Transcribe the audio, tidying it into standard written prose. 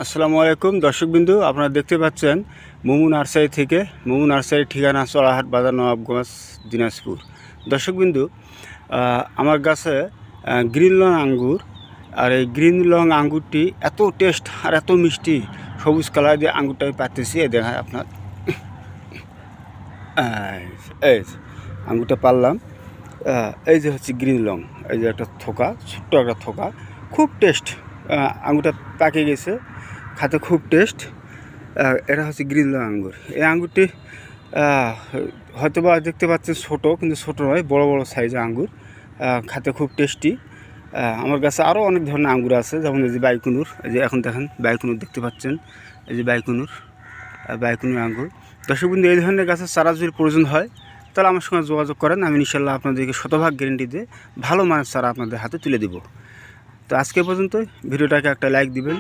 আসসালামু আলাইকুম দর্শকবিন্দু, আপনারা দেখতে পাচ্ছেন মোমু নার্সারি থেকে। মোমু নার্সারির ঠিকানা চড়াহাট বাজার, নবাবগঞ্জ, দিনাজপুর। দর্শকবিন্দু, আমার গাছে গ্রিন লং আঙ্গুর, আর এই গ্রিন লং আঙ্গুরটি এত টেস্ট আর এত মিষ্টি, সবুজ কালার দিয়ে আঙ্গুরটা আমি পাচ্তেছি। এই দেখায় আপনার, এই আঙ্গুরটা পারলাম। এই যে হচ্ছে গ্রিন লং, এই যে একটা থোকা, ছোট্ট একটা থোকা, খুব টেস্ট। আঙ্গুরটা পাকে গেছে, খাতে খুব টেস্ট। এটা হচ্ছে গ্রিন লং আঙ্গুর। এই আঙ্গুরটি হয়তো বা দেখতে পাচ্ছেন ছোটো, কিন্তু ছোটো নয়, বড় বড় সাইজের আঙ্গুর, খাতে খুব টেস্টি। আমার কাছে আরও অনেক ধরনের আঙ্গুর আছে, যেমন এই যে বাইকুনুর, এই যে এখন দেখেন বাইকুনুর দেখতে পাচ্ছেন, এই যে বাইকুনুর আঙ্গুর। দর্শকবৃন্দ, এই ধরনের গাছের চারা যদি প্রয়োজন হয় তাহলে আমার সঙ্গে যোগাযোগ করেন। আমি ইনশাল্লাহ আপনাদেরকে শতভাগ গ্যারেন্টি দিয়ে ভালো মানের চারা আপনাদের হাতে তুলে দেব। তো আজকে পর্যন্ত ভিডিওটাকে একটা লাইক দিবেন।